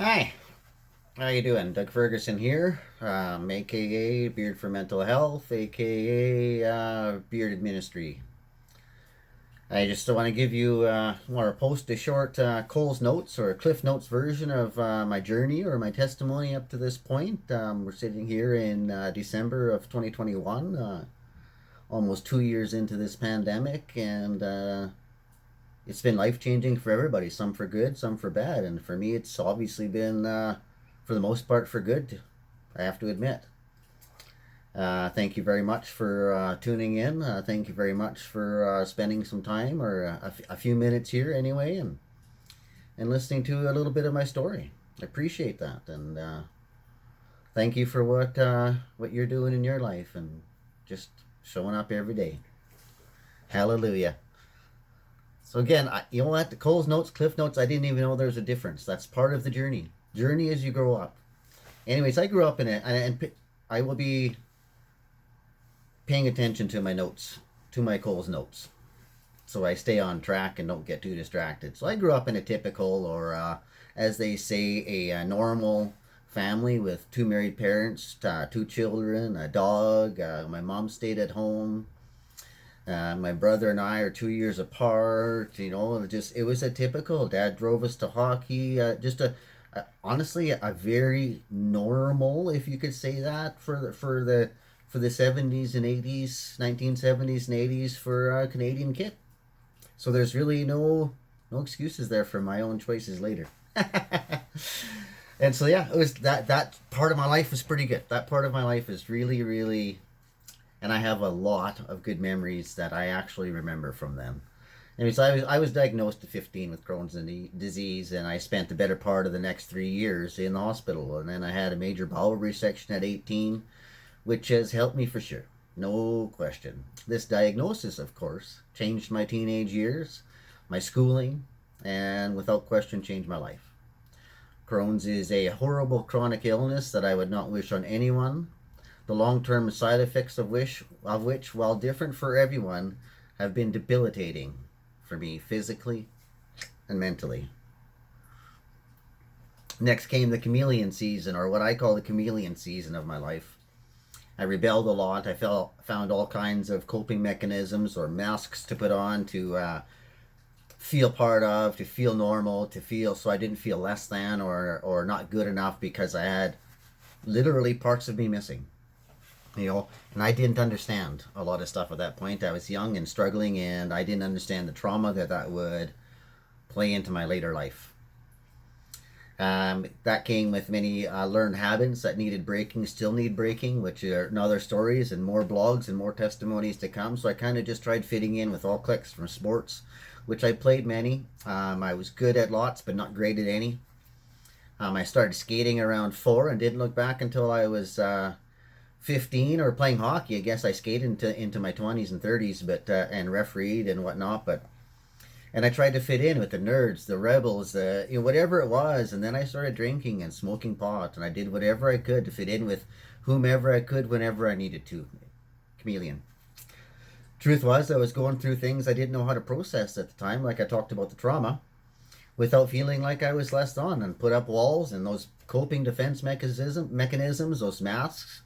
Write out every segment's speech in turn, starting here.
Hi, how you doing? Doug Ferguson here, aka Beard for Mental Health, aka Bearded Ministry. I just want to give you, or post a short Cole's Notes or Cliff Notes version of my journey or my testimony up to this point. We're sitting here in December of 2021, almost 2 years into this pandemic, and it's been life changing for everybody. Some for good, some for bad, and for me, it's obviously been, for the most part, for good. I have to admit. Thank you very much for tuning in. Thank you very much for spending some time or a few minutes here anyway, and listening to a little bit of my story. I appreciate that, and thank you for what you're doing in your life and just showing up every day. Hallelujah. So again, you know what? The Cole's Notes, Cliff Notes, I didn't even know there's a difference. That's part of the journey. Journey as you grow up. Anyways, I grew up in it, and I will be paying attention to my notes, to my Cole's Notes, so I stay on track and don't get too distracted. So I grew up in a typical, or as they say, a normal family with two married parents, two children, a dog. My mom stayed at home. My brother and I are 2 years apart. It was a typical. Dad drove us to hockey. Honestly a very normal, if you could say that, for the 70s and 80s, 1970s and 80s for a Canadian kid. So there's really no excuses there for my own choices later. And so yeah, it was that part of my life was pretty good. That part of my life is really, really, and I have a lot of good memories that I actually remember from them. Anyways, I was diagnosed at 15 with Crohn's disease, and I spent the better part of the next 3 years in the hospital. And then I had a major bowel resection at 18, which has helped me for sure. No question. This diagnosis, of course, changed my teenage years, my schooling, and without question changed my life. Crohn's is a horrible chronic illness that I would not wish on anyone. The long-term side effects of which, while different for everyone, have been debilitating for me physically and mentally. Next came the chameleon season, or what I call the chameleon season of my life. I rebelled a lot. Found all kinds of coping mechanisms or masks to put on to feel part of, to feel normal, to feel so I didn't feel less than or not good enough, because I had literally parts of me missing. And I didn't understand a lot of stuff at that point. I was young and struggling, and I didn't understand the trauma that would play into my later life. That came with many learned habits that needed breaking, still need breaking, which are another stories and more blogs and more testimonies to come. So I kind of just tried fitting in with all cliques from sports, which I played many. I was good at lots, but not great at any. I started skating around 4 and didn't look back until I was 15, or playing hockey. I guess I skated into my 20s and 30s, but and refereed and whatnot. And I tried to fit in with the nerds, the rebels, whatever it was. And then I started drinking and smoking pot, and I did whatever I could to fit in with whomever I could whenever I needed to. Chameleon. Truth was, I was going through things I didn't know how to process at the time, like I talked about the trauma, without feeling like I was less on, and put up walls and those coping defense mechanisms, those masks,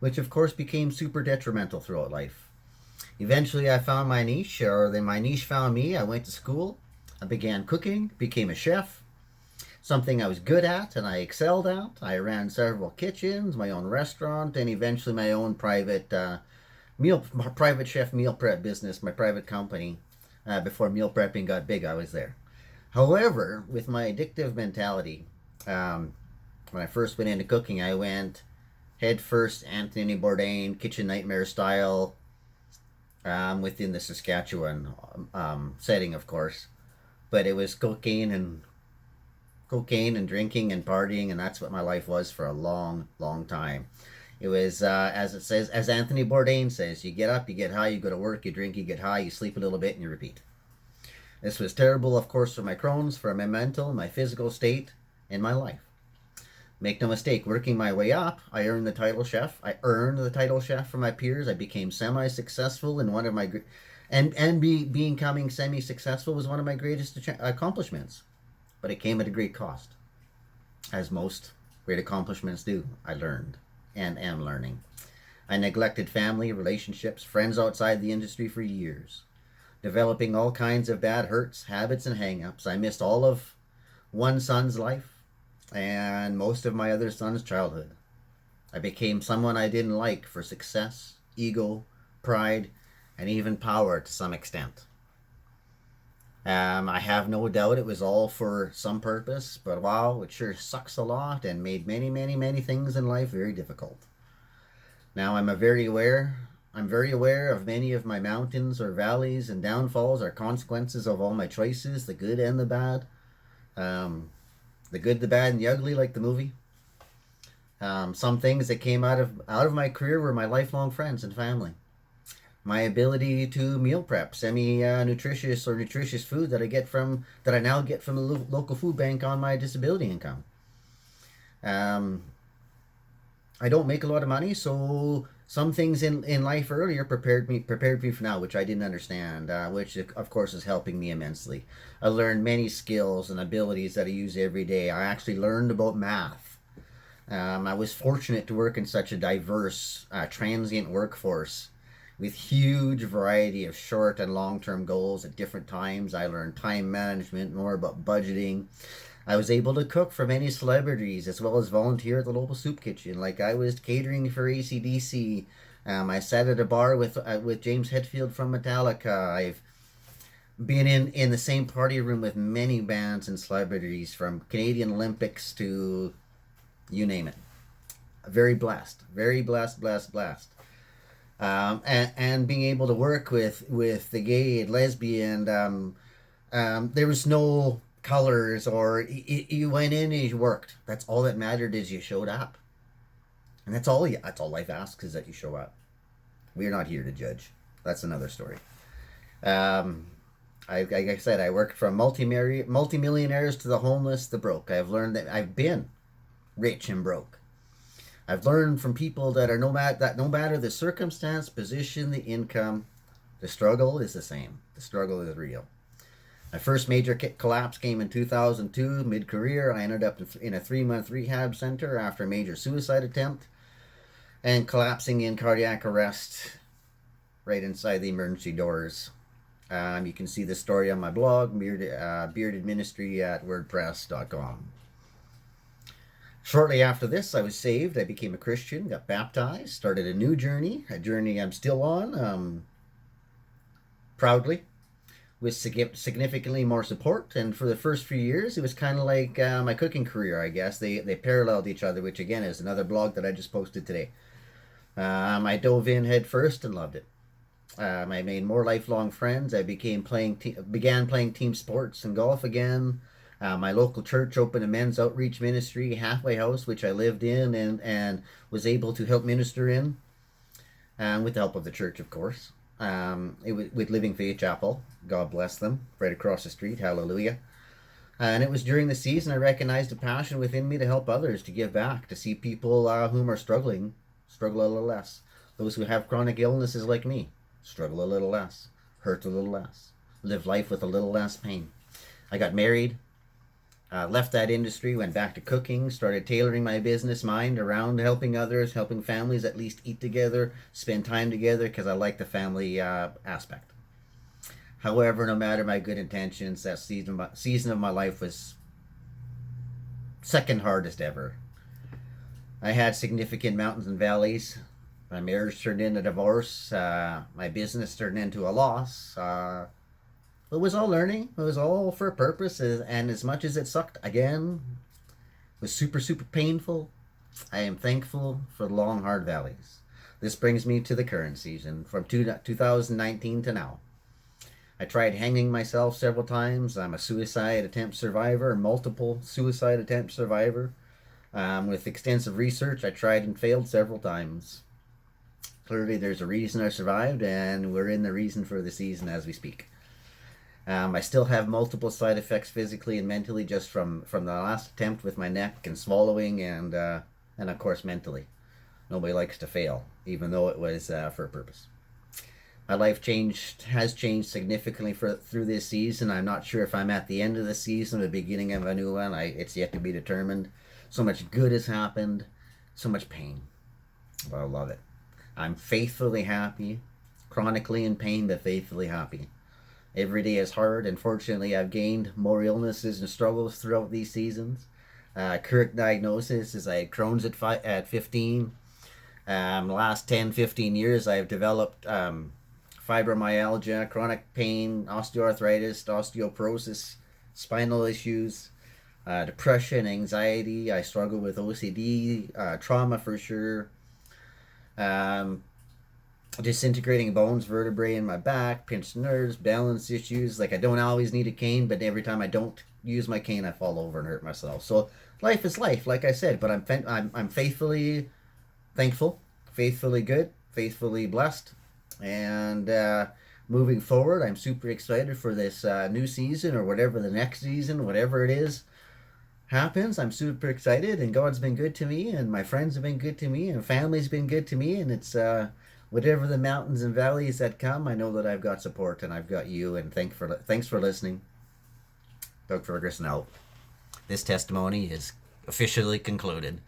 which of course became super detrimental throughout life. Eventually I found my niche, or then my niche found me. I went to school, I began cooking, became a chef, something I was good at and I excelled at. I ran several kitchens, my own restaurant, and eventually my own private chef meal prep business, my private company. Before meal prepping got big, I was there. However, with my addictive mentality, when I first went into cooking, I went head first Anthony Bourdain kitchen nightmare style, within the Saskatchewan setting, of course. But it was cocaine and drinking and partying, and that's what my life was for a long, long time. It was, as Anthony Bourdain says, you get up, you get high, you go to work, you drink, you get high, you sleep a little bit, and you repeat. This was terrible, of course, for my Crohn's, for my mental, my physical state, and my life. Make no mistake, working my way up, I earned the title chef. I earned the title chef from my peers. I became semi-successful in one of my, becoming semi-successful was one of my greatest accomplishments. But it came at a great cost. as most great accomplishments do. I learned and am learning. I neglected family, relationships, friends outside the industry for years, developing all kinds of bad hurts, habits, and hang-ups. I missed all of one son's life and most of my other son's childhood. I became someone I didn't like for success, ego, pride, and even power to some extent. I have no doubt it was all for some purpose, but wow, it sure sucks a lot and made many, many, many things in life very difficult. Now I'm very aware of many of my mountains or valleys and downfalls are consequences of all my choices, the good and the bad. Um, the good, the bad, and the ugly, like the movie. Some things that came out of my career were my lifelong friends and family. My ability to meal prep semi nutritious or nutritious food that I now get from the local food bank on my disability income. Um, I don't make a lot of money, so some things in life earlier prepared me for now, which I didn't understand, which of course is helping me immensely. I learned many skills and abilities that I use every day. I actually learned about math. I was fortunate to work in such a diverse, transient workforce with huge variety of short and long-term goals at different times. I learned time management, more about budgeting. I was able to cook for many celebrities as well as volunteer at the local soup kitchen. Like I was catering for ACDC. I sat at a bar with James Hetfield from Metallica. I've been in the same party room with many bands and celebrities from Canadian Olympics to you name it. Very blessed, blessed, blessed. And being able to work with the gay and lesbian, there was no colors or you went in and you worked. That's all that mattered is you showed up, and that's all life asks is that you show up. We're not here to judge. That's another story. Um, like I said, I worked from multimillionaires to the homeless, the broke. I've learned that I've been rich and broke. I've learned from people that are no matter the circumstance, position, the income, the struggle is the same. The struggle is real. My first major collapse came in 2002, mid-career. I ended up in a 3-month rehab center after a major suicide attempt and collapsing in cardiac arrest right inside the emergency doors. You can see the story on my blog, Bearded Ministry at wordpress.com. Shortly after this, I was saved. I became a Christian, got baptized, started a new journey, a journey I'm still on, proudly, with significantly more support. And for the first few years, it was kind of like my cooking career, I guess. They paralleled each other, which again is another blog that I just posted today. I dove in head first and loved it. I made more lifelong friends. I began playing team sports and golf again. My local church opened a men's outreach ministry, halfway house, which I lived in and was able to help minister in, with the help of the church, of course. It was with Living Faith Chapel. God bless them, right across the street. Hallelujah. And it was during the season I recognized a passion within me to help others, to give back, to see people whom are struggle a little less. Those who have chronic illnesses like me struggle a little less, hurt a little less, live life with a little less pain. I got married. Left that industry, went back to cooking, started tailoring my business mind around helping others, helping families at least eat together, spend time together, because I like the family aspect. However, no matter my good intentions, that season of my life was second hardest ever. I had significant mountains and valleys. My marriage turned into divorce. My business turned into a loss. It was all learning. It was all for a purpose. And as much as it sucked, again, it was super, super painful. I am thankful for the long, hard valleys. This brings me to the current season, from 2019 to now. I tried hanging myself several times. I'm a suicide attempt survivor, multiple suicide attempt survivor. With extensive research, I tried and failed several times. Clearly, there's a reason I survived, and we're in the reason for the season as we speak. I still have multiple side effects physically and mentally just from the last attempt with my neck and swallowing and of course mentally. Nobody likes to fail, even though it was for a purpose. My life has changed significantly through this season. I'm not sure if I'm at the end of the season or the beginning of a new one. It's yet to be determined. So much good has happened, so much pain, but I love it. I'm faithfully happy, chronically in pain, but faithfully happy. Every day is hard. Unfortunately, I've gained more illnesses and struggles throughout these seasons. Correct diagnosis is I had Crohn's at 15. The last 10, 15 years, I've developed fibromyalgia, chronic pain, osteoarthritis, osteoporosis, spinal issues, depression, anxiety. I struggle with OCD, trauma for sure. Um, Disintegrating bones, vertebrae in my back, pinched nerves, balance issues. Like I don't always need a cane, but every time I don't use my cane, I fall over and hurt myself. So life is life, like I said. But I'm faithfully thankful, faithfully good, faithfully blessed, and moving forward, I'm super excited for this new season or whatever the next season, whatever it is, happens. I'm super excited, and God's been good to me, and my friends have been good to me, and family's been good to me, and it's whatever the mountains and valleys that come, I know that I've got support and I've got you. And thanks for listening, Doug Ferguson out. This testimony is officially concluded.